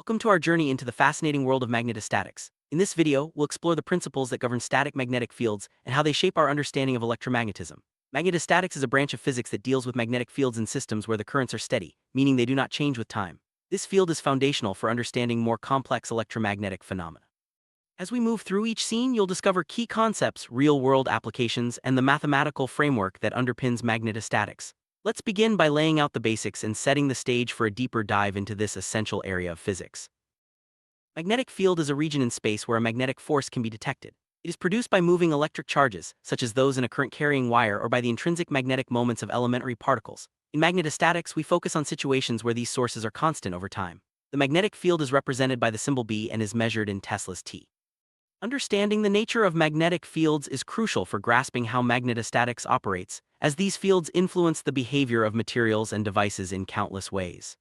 Welcome to our journey into the fascinating world of magnetostatics. In this video, we'll explore the principles that govern static magnetic fields and how they shape our understanding of electromagnetism. Magnetostatics is a branch of physics that deals with magnetic fields in systems where the currents are steady, meaning they do not change with time. This field is foundational for understanding more complex electromagnetic phenomena. As we move through each scene, you'll discover key concepts, real-world applications, and the mathematical framework that underpins magnetostatics. Let's begin by laying out the basics and setting the stage for a deeper dive into this essential area of physics. Magnetic field is a region in space where a magnetic force can be detected. It is produced by moving electric charges, such as those in a current-carrying wire, or by the intrinsic magnetic moments of elementary particles. In magnetostatics, we focus on situations where these sources are constant over time. The magnetic field is represented by the symbol B and is measured in Tesla's T. Understanding the nature of magnetic fields is crucial for grasping how magnetostatics operates, as these fields influence the behavior of materials and devices in countless ways.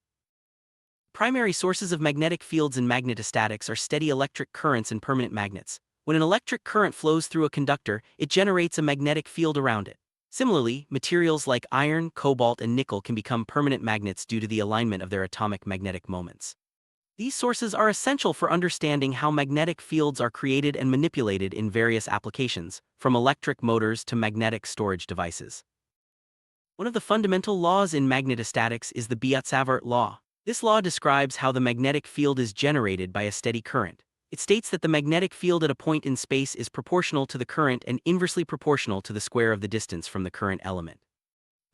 Primary sources of magnetic fields in magnetostatics are steady electric currents and permanent magnets. When an electric current flows through a conductor, it generates a magnetic field around it. Similarly, materials like iron, cobalt, and nickel can become permanent magnets due to the alignment of their atomic magnetic moments. These sources are essential for understanding how magnetic fields are created and manipulated in various applications, from electric motors to magnetic storage devices. One of the fundamental laws in magnetostatics is the Biot-Savart law. This law describes how the magnetic field is generated by a steady current. It states that the magnetic field at a point in space is proportional to the current and inversely proportional to the square of the distance from the current element.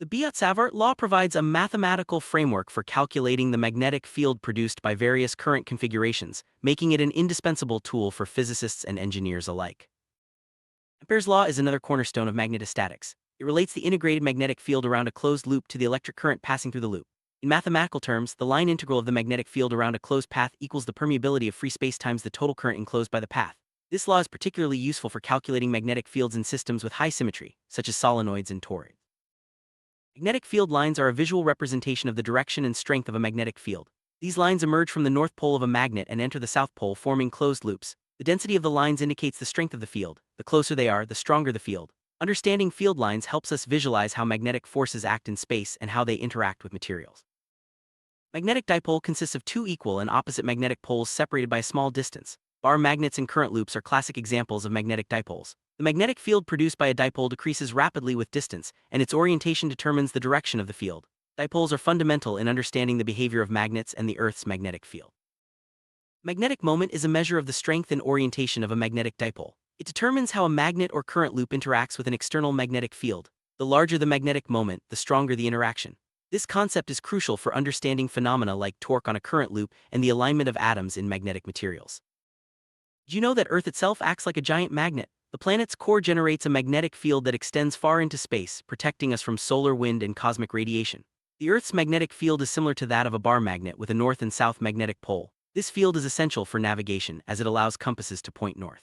The Biot-Savart law provides a mathematical framework for calculating the magnetic field produced by various current configurations, making it an indispensable tool for physicists and engineers alike. Ampere's law is another cornerstone of magnetostatics. It relates the integrated magnetic field around a closed loop to the electric current passing through the loop. In mathematical terms, the line integral of the magnetic field around a closed path equals the permeability of free space times the total current enclosed by the path. This law is particularly useful for calculating magnetic fields in systems with high symmetry, such as solenoids and toroids. Magnetic field lines are a visual representation of the direction and strength of a magnetic field. These lines emerge from the north pole of a magnet and enter the south pole, forming closed loops. The density of the lines indicates the strength of the field. The closer they are, the stronger the field. Understanding field lines helps us visualize how magnetic forces act in space and how they interact with materials. Magnetic dipole consists of two equal and opposite magnetic poles separated by a small distance. Bar magnets and current loops are classic examples of magnetic dipoles. The magnetic field produced by a dipole decreases rapidly with distance, and its orientation determines the direction of the field. Dipoles are fundamental in understanding the behavior of magnets and the Earth's magnetic field. Magnetic moment is a measure of the strength and orientation of a magnetic dipole. It determines how a magnet or current loop interacts with an external magnetic field. The larger the magnetic moment, the stronger the interaction. This concept is crucial for understanding phenomena like torque on a current loop and the alignment of atoms in magnetic materials. Did you know that Earth itself acts like a giant magnet? The planet's core generates a magnetic field that extends far into space, protecting us from solar wind and cosmic radiation. The Earth's magnetic field is similar to that of a bar magnet with a north and south magnetic pole. This field is essential for navigation as it allows compasses to point north.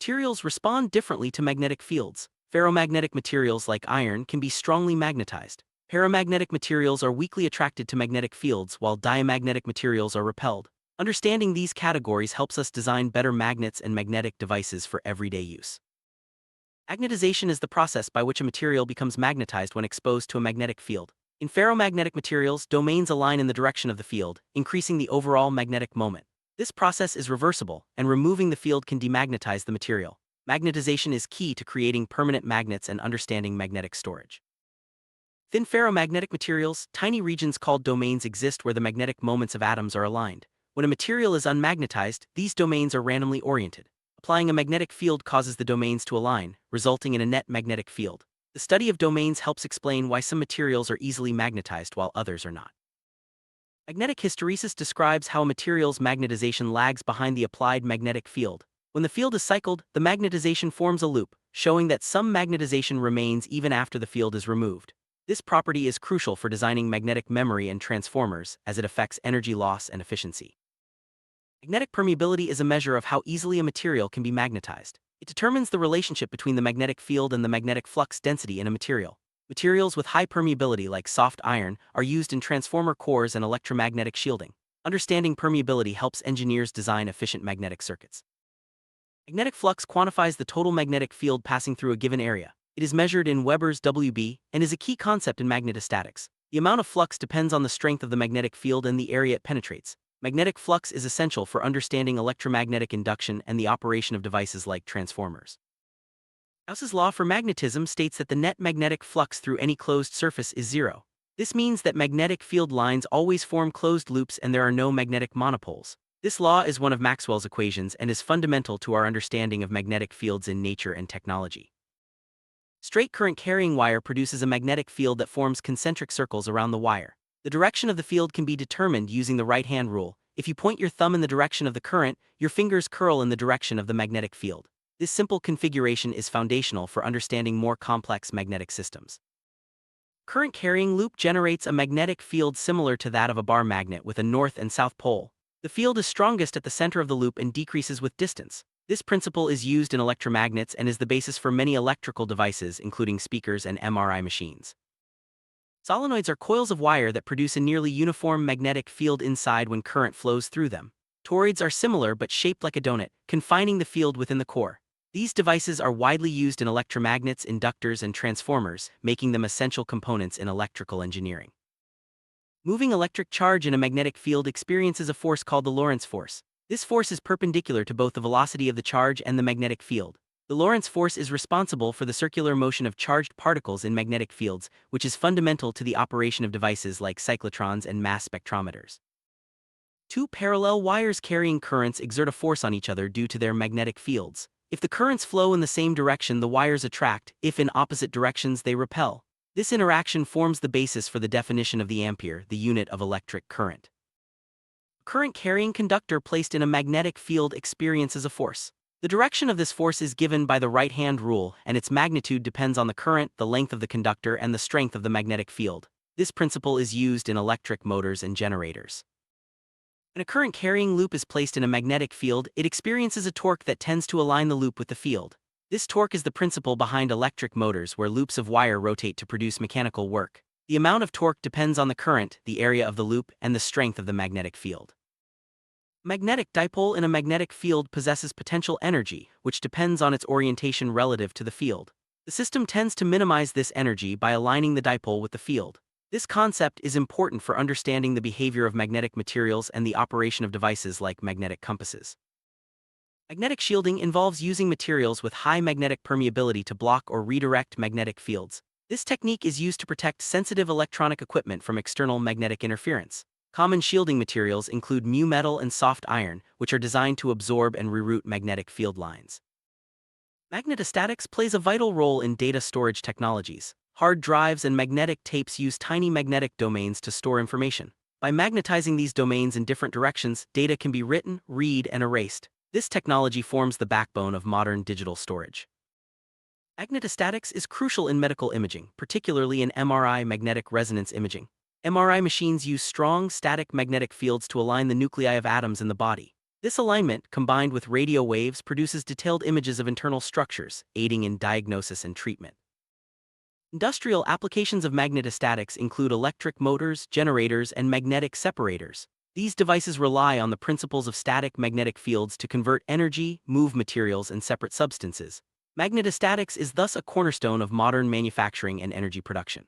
Materials respond differently to magnetic fields. Ferromagnetic materials like iron can be strongly magnetized. Paramagnetic materials are weakly attracted to magnetic fields, while diamagnetic materials are repelled. Understanding these categories helps us design better magnets and magnetic devices for everyday use. Magnetization is the process by which a material becomes magnetized when exposed to a magnetic field. In ferromagnetic materials, domains align in the direction of the field, increasing the overall magnetic moment. This process is reversible, and removing the field can demagnetize the material. Magnetization is key to creating permanent magnets and understanding magnetic storage. Within ferromagnetic materials, tiny regions called domains exist where the magnetic moments of atoms are aligned. When a material is unmagnetized, these domains are randomly oriented. Applying a magnetic field causes the domains to align, resulting in a net magnetic field. The study of domains helps explain why some materials are easily magnetized while others are not. Magnetic hysteresis describes how a material's magnetization lags behind the applied magnetic field. When the field is cycled, the magnetization forms a loop, showing that some magnetization remains even after the field is removed. This property is crucial for designing magnetic memory and transformers, as it affects energy loss and efficiency. Magnetic permeability is a measure of how easily a material can be magnetized. It determines the relationship between the magnetic field and the magnetic flux density in a material. Materials with high permeability, like soft iron, are used in transformer cores and electromagnetic shielding. Understanding permeability helps engineers design efficient magnetic circuits. Magnetic flux quantifies the total magnetic field passing through a given area. It is measured in Weber's WB and is a key concept in magnetostatics. The amount of flux depends on the strength of the magnetic field and the area it penetrates. Magnetic flux is essential for understanding electromagnetic induction and the operation of devices like transformers. Gauss's law for magnetism states that the net magnetic flux through any closed surface is zero. This means that magnetic field lines always form closed loops and there are no magnetic monopoles. This law is one of Maxwell's equations and is fundamental to our understanding of magnetic fields in nature and technology. Straight current carrying wire produces a magnetic field that forms concentric circles around the wire. The direction of the field can be determined using the right-hand rule. If you point your thumb in the direction of the current, your fingers curl in the direction of the magnetic field. This simple configuration is foundational for understanding more complex magnetic systems. Current carrying loop generates a magnetic field similar to that of a bar magnet with a north and south pole. The field is strongest at the center of the loop and decreases with distance. This principle is used in electromagnets and is the basis for many electrical devices, including speakers and MRI machines. Solenoids are coils of wire that produce a nearly uniform magnetic field inside when current flows through them. Toroids are similar but shaped like a donut, confining the field within the core. These devices are widely used in electromagnets, inductors, and transformers, making them essential components in electrical engineering. Moving electric charge in a magnetic field experiences a force called the Lorentz force. This force is perpendicular to both the velocity of the charge and the magnetic field. The Lorentz force is responsible for the circular motion of charged particles in magnetic fields, which is fundamental to the operation of devices like cyclotrons and mass spectrometers. Two parallel wires carrying currents exert a force on each other due to their magnetic fields. If the currents flow in the same direction, the wires attract; if in opposite directions, they repel. This interaction forms the basis for the definition of the ampere, the unit of electric current. A current-carrying conductor placed in a magnetic field experiences a force. The direction of this force is given by the right-hand rule, and its magnitude depends on the current, the length of the conductor, and the strength of the magnetic field. This principle is used in electric motors and generators. When a current-carrying loop is placed in a magnetic field, it experiences a torque that tends to align the loop with the field. This torque is the principle behind electric motors, where loops of wire rotate to produce mechanical work. The amount of torque depends on the current, the area of the loop, and the strength of the magnetic field. A magnetic dipole in a magnetic field possesses potential energy, which depends on its orientation relative to the field. The system tends to minimize this energy by aligning the dipole with the field. This concept is important for understanding the behavior of magnetic materials and the operation of devices like magnetic compasses. Magnetic shielding involves using materials with high magnetic permeability to block or redirect magnetic fields. This technique is used to protect sensitive electronic equipment from external magnetic interference. Common shielding materials include mu metal and soft iron, which are designed to absorb and reroute magnetic field lines. Magnetostatics plays a vital role in data storage technologies. Hard drives and magnetic tapes use tiny magnetic domains to store information. By magnetizing these domains in different directions, data can be written, read, and erased. This technology forms the backbone of modern digital storage. Magnetostatics is crucial in medical imaging, particularly in MRI magnetic resonance imaging. MRI machines use strong static magnetic fields to align the nuclei of atoms in the body. This alignment, combined with radio waves, produces detailed images of internal structures, aiding in diagnosis and treatment. Industrial applications of magnetostatics include electric motors, generators, and magnetic separators. These devices rely on the principles of static magnetic fields to convert energy, move materials, and separate substances. Magnetostatics is thus a cornerstone of modern manufacturing and energy production.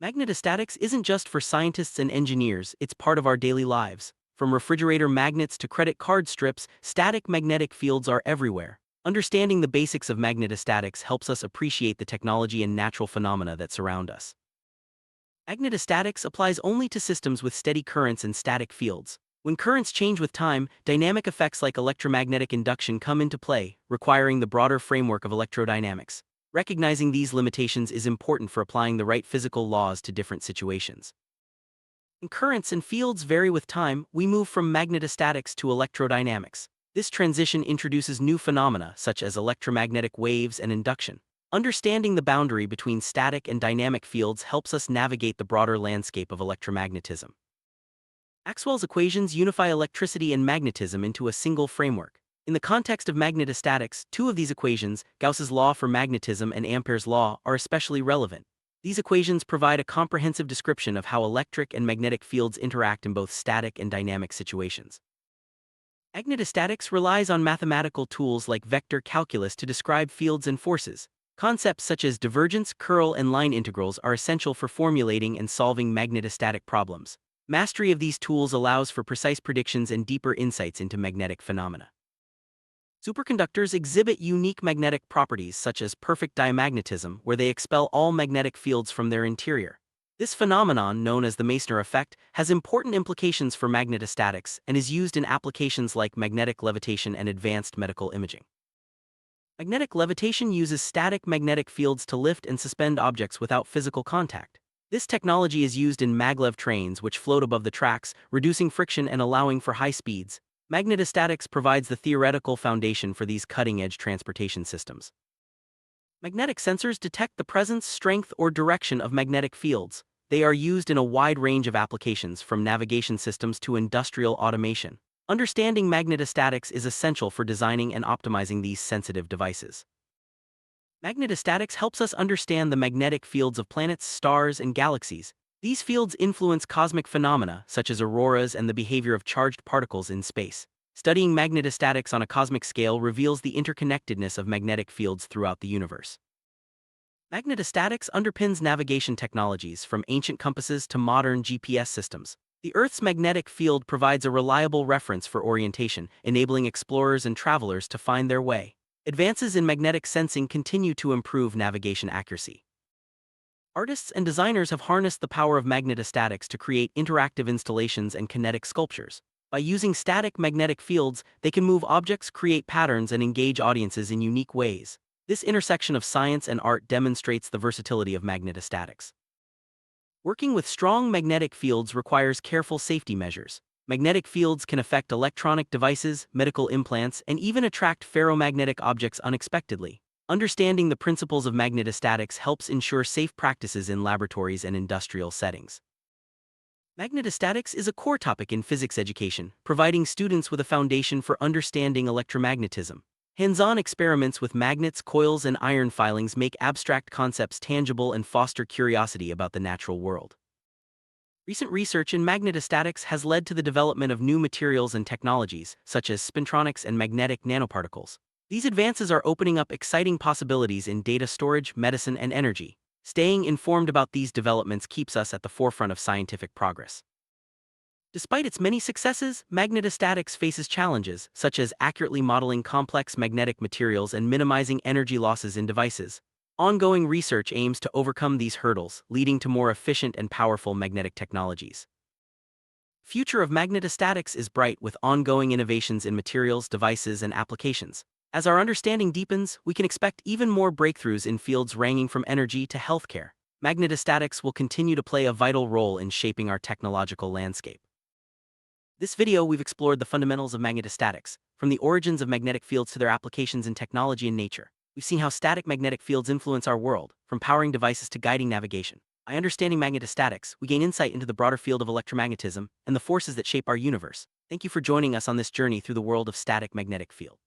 Magnetostatics isn't just for scientists and engineers, it's part of our daily lives. From refrigerator magnets to credit card strips, static magnetic fields are everywhere. Understanding the basics of magnetostatics helps us appreciate the technology and natural phenomena that surround us. Magnetostatics applies only to systems with steady currents and static fields. When currents change with time, dynamic effects like electromagnetic induction come into play, requiring the broader framework of electrodynamics. Recognizing these limitations is important for applying the right physical laws to different situations. When currents and fields vary with time, we move from magnetostatics to electrodynamics. This transition introduces new phenomena such as electromagnetic waves and induction. Understanding the boundary between static and dynamic fields helps us navigate the broader landscape of electromagnetism. Maxwell's equations unify electricity and magnetism into a single framework. In the context of magnetostatics, two of these equations, Gauss's law for magnetism and Ampere's law, are especially relevant. These equations provide a comprehensive description of how electric and magnetic fields interact in both static and dynamic situations. Magnetostatics relies on mathematical tools like vector calculus to describe fields and forces. Concepts such as divergence, curl, and line integrals are essential for formulating and solving magnetostatic problems. Mastery of these tools allows for precise predictions and deeper insights into magnetic phenomena. Superconductors exhibit unique magnetic properties such as perfect diamagnetism, where they expel all magnetic fields from their interior. This phenomenon, known as the Meissner effect, has important implications for magnetostatics and is used in applications like magnetic levitation and advanced medical imaging. Magnetic levitation uses static magnetic fields to lift and suspend objects without physical contact. This technology is used in Maglev trains, which float above the tracks, reducing friction and allowing for high speeds. Magnetostatics provides the theoretical foundation for these cutting-edge transportation systems. Magnetic sensors detect the presence, strength, or direction of magnetic fields. They are used in a wide range of applications, from navigation systems to industrial automation. Understanding magnetostatics is essential for designing and optimizing these sensitive devices. Magnetostatics helps us understand the magnetic fields of planets, stars, and galaxies. These fields influence cosmic phenomena, such as auroras and the behavior of charged particles in space. Studying magnetostatics on a cosmic scale reveals the interconnectedness of magnetic fields throughout the universe. Magnetostatics underpins navigation technologies, from ancient compasses to modern GPS systems. The Earth's magnetic field provides a reliable reference for orientation, enabling explorers and travelers to find their way. Advances in magnetic sensing continue to improve navigation accuracy. Artists and designers have harnessed the power of magnetostatics to create interactive installations and kinetic sculptures. By using static magnetic fields, they can move objects, create patterns, and engage audiences in unique ways. This intersection of science and art demonstrates the versatility of magnetostatics. Working with strong magnetic fields requires careful safety measures. Magnetic fields can affect electronic devices, medical implants, and even attract ferromagnetic objects unexpectedly. Understanding the principles of magnetostatics helps ensure safe practices in laboratories and industrial settings. Magnetostatics is a core topic in physics education, providing students with a foundation for understanding electromagnetism. Hands-on experiments with magnets, coils, and iron filings make abstract concepts tangible and foster curiosity about the natural world. Recent research in magnetostatics has led to the development of new materials and technologies, such as spintronics and magnetic nanoparticles. These advances are opening up exciting possibilities in data storage, medicine, and energy. Staying informed about these developments keeps us at the forefront of scientific progress. Despite its many successes, magnetostatics faces challenges, such as accurately modeling complex magnetic materials and minimizing energy losses in devices. Ongoing research aims to overcome these hurdles, leading to more efficient and powerful magnetic technologies. Future of magnetostatics is bright, with ongoing innovations in materials, devices, and applications. As our understanding deepens, we can expect even more breakthroughs in fields ranging from energy to healthcare. Magnetostatics will continue to play a vital role in shaping our technological landscape. This video, we've explored the fundamentals of magnetostatics, from the origins of magnetic fields to their applications in technology and nature. We've seen how static magnetic fields influence our world, from powering devices to guiding navigation. By understanding magnetostatics, we gain insight into the broader field of electromagnetism and the forces that shape our universe. Thank you for joining us on this journey through the world of static magnetic field.